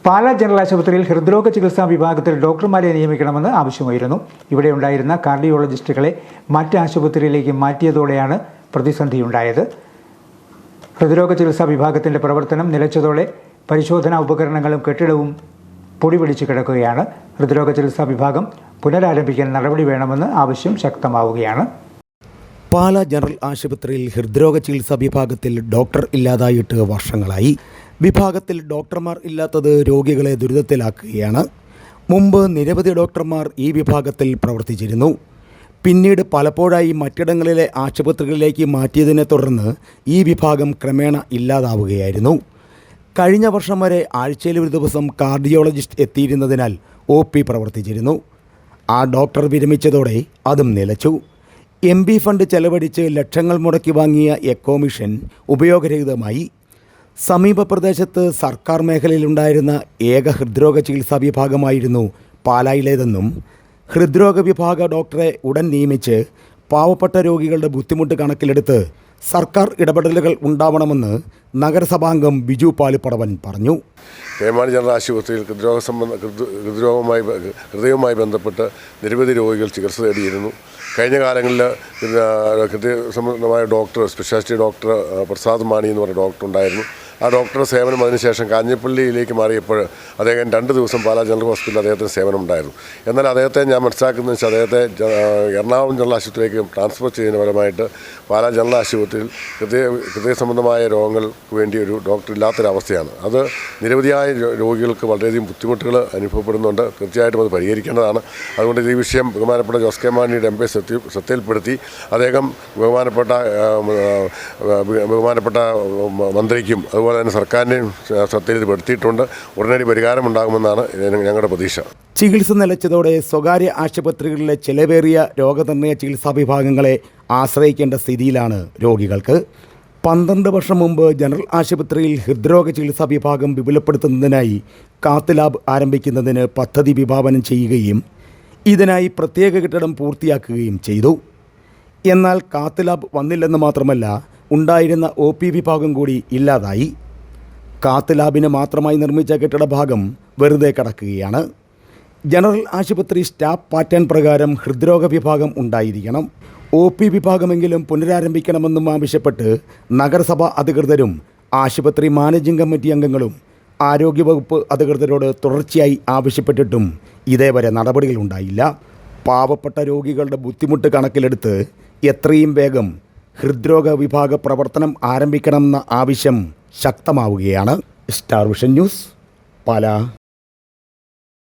Pala general ആശുപത്രിയിൽ ഹൃദ്രോഗ ചികിത്സാ വിഭാഗത്തിൽ ഡോക്ടർമാരെ നിയമിക്കണമെന്ന് ആവശ്യമായിരുന്നു. ഇവിടെ ഉണ്ടായിരുന്ന കാർഡിയോളജിസ്റ്റുകളെ മറ്റ് ആശുപത്രിയിലേക്ക് മാറ്റിയതോടെയാണ് പ്രതിസന്ധിയുണ്ടായത്. ഹൃദ്രോഗ ചികിത്സാ വിഭാഗത്തിൻ്റെ പ്രവർത്തനം നിലച്ചതോടെ പരിശോധനാ ഉപകരണങ്ങളും കെട്ടിടവും പൊടിപിടിച്ച് കിടക്കുകയാണ്. ഹൃദ്രോഗ ചികിത്സാ വിഭാഗം പുനരാരംഭിക്കാൻ നടപടി വേണമെന്ന് ആവശ്യം ശക്തമാവുകയാണ്. പാലാ ജനറൽ ആശുപത്രിയിൽ ഹൃദ്രോഗ ചികിത്സാ വിഭാഗത്തിൽ ഡോക്ടർ ഇല്ലാതായിട്ട് വർഷങ്ങളായി. വിഭാഗത്തിൽ ഡോക്ടർമാർ ഇല്ലാത്തത് രോഗികളെ ദുരിതത്തിലാക്കുകയാണ്. മുമ്പ് നിരവധി ഡോക്ടർമാർ ഈ വിഭാഗത്തിൽ പ്രവർത്തിച്ചിരുന്നു. പിന്നീട് പലപ്പോഴായി മറ്റിടങ്ങളിലെ ആശുപത്രികളിലേക്ക് മാറ്റിയതിനെ തുടർന്ന് ഈ വിഭാഗം ക്രമേണ ഇല്ലാതാവുകയായിരുന്നു. കഴിഞ്ഞ വർഷം വരെ ആഴ്ചയിൽ ഒരു ദിവസം കാർഡിയോളജിസ്റ്റ് എത്തിയിരുന്നതിനാൽ OP പ്രവർത്തിച്ചിരുന്നു. ആ ഡോക്ടർ വിരമിച്ചതോടെ അതും നിലച്ചു. MP ഫണ്ട് ചെലവഴിച്ച് ലക്ഷങ്ങൾ മുടക്കി വാങ്ങിയ എക്കോ മിഷൻ ഉപയോഗരഹിതമായി. സമീപ പ്രദേശത്ത് സർക്കാർ മേഖലയിലുണ്ടായിരുന്ന ഏക ഹൃദ്രോഗ ചികിത്സാ വിഭാഗമായിരുന്നു പാലായിലേതെന്നും ഹൃദ്രോഗ വിഭാഗ ഡോക്ടറെ ഉടൻ നിയമിച്ച് പാവപ്പെട്ട രോഗികളുടെ ബുദ്ധിമുട്ട് കണക്കിലെടുത്ത് സർക്കാർ ഇടപെടലുകൾ ഉണ്ടാവണമെന്ന് നഗരസഭാംഗം ബിജു പാലുപ്പടവൻ പറഞ്ഞു. പേമാണി ജനറൽ ആശുപത്രിയിൽ ഹൃദയവുമായി ബന്ധപ്പെട്ട് നിരവധി രോഗികൾ ചികിത്സ തേടിയിരുന്നു. കഴിഞ്ഞ കാലങ്ങളിൽ ഹൃദയ സംബന്ധമായ doctor, speciality doctor Prasad Mani എന്ന് പറഞ്ഞ ഡോക്ടർ ഉണ്ടായിരുന്നു. ആ ഡോക്ടറുടെ സേവനം അതിനുശേഷം കാഞ്ഞിപ്പള്ളിയിലേക്ക് മാറിയപ്പോൾ അദ്ദേഹം 2 ദിവസം പാലാ ജനറൽ ഹോസ്പിറ്റലിൽ അദ്ദേഹത്തിന് സേവനം ഉണ്ടായിരുന്നു. എന്നാൽ അദ്ദേഹത്തെ ഞാൻ മനസ്സിലാക്കുന്നതെന്ന് വെച്ചാൽ അദ്ദേഹത്തെ എറണാകുളം ജനറൽ ആശുപത്രിയിലേക്ക് ട്രാൻസ്ഫർ ചെയ്യുന്ന ഫലമായിട്ട് പാലാ ജനറൽ ആശുപത്രിയിൽ ഹൃദയ സംബന്ധമായ രോഗങ്ങൾക്ക് വേണ്ടി ഒരു ഡോക്ടർ ഇല്ലാത്തൊരവസ്ഥയാണ്. അത് നിരവധിയായ രോഗികൾക്ക് വളരെയധികം ബുദ്ധിമുട്ടുകൾ അനുഭവപ്പെടുന്നുണ്ട്. തീർച്ചയായിട്ടും അത് പരിഹരിക്കേണ്ടതാണ്. അതുകൊണ്ട് ഈ വിഷയം ബഹുമാനപ്പെട്ട ജോസ് കെ മാണിയുടെ MP ശ്രദ്ധയിൽപ്പെടുത്തി അദ്ദേഹം ബഹുമാനപ്പെട്ട മന്ത്രിക്കും അതുപോലെ തന്നെ സർക്കാരിനെയും ശ്രദ്ധയിൽപ്പെടുത്തിയിട്ടുണ്ട്. ഉടനടി പരിഹാരമുണ്ടാകുമെന്നാണ് ഞങ്ങളുടെ പ്രതീക്ഷ. ചികിത്സ നിലച്ചതോടെ സ്വകാര്യ ആശുപത്രികളിലെ ചെലവേറിയ രോഗനിർണയ ചികിത്സാ വിഭാഗങ്ങളെ ആശ്രയിക്കേണ്ട സ്ഥിതിയിലാണ് രോഗികൾക്ക്. 12 വർഷം മുമ്പ് ജനറൽ ആശുപത്രിയിൽ ഹൃദ്രോഗ ചികിത്സാ വിഭാഗം വിപുലപ്പെടുത്തുന്നതിനായി കാത്ത് ലാബ് ആരംഭിക്കുന്നതിന് പദ്ധതി വിഭാവനം ചെയ്യുകയും ഇതിനായി പ്രത്യേക കെട്ടിടം പൂർത്തിയാക്കുകയും ചെയ്തു. എന്നാൽ കാത്ത് ലാബ് വന്നില്ലെന്ന് മാത്രമല്ല, ഉണ്ടായിരുന്ന OP വിഭാഗം കൂടി ഇല്ലാതായി. കാത്ത് ലാബിന് മാത്രമായി നിർമ്മിച്ച കെട്ടിട ഭാഗം വെറുതെ കിടക്കുകയാണ്. ജനറൽ ആശുപത്രി സ്റ്റാഫ് പാറ്റേൺ പ്രകാരം ഹൃദ്രോഗ വിഭാഗം ഉണ്ടായിരിക്കണം. OP വിഭാഗമെങ്കിലും പുനരാരംഭിക്കണമെന്നും ആവശ്യപ്പെട്ട് നഗരസഭാ അധികൃതരും ആശുപത്രി മാനേജിംഗ് കമ്മിറ്റി അംഗങ്ങളും ആരോഗ്യവകുപ്പ് അധികൃതരോട് തുടർച്ചയായി ആവശ്യപ്പെട്ടിട്ടും ഇതേവരെ നടപടികളുണ്ടായില്ല. പാവപ്പെട്ട രോഗികളുടെ ബുദ്ധിമുട്ട് കണക്കിലെടുത്ത് എത്രയും വേഗം ഹൃദ്രോഗ വിഭാഗ പ്രവർത്തനം ആരംഭിക്കണമെന്ന ആവശ്യം ശക്തമാവുകയാണ്. Star vision news, Pala.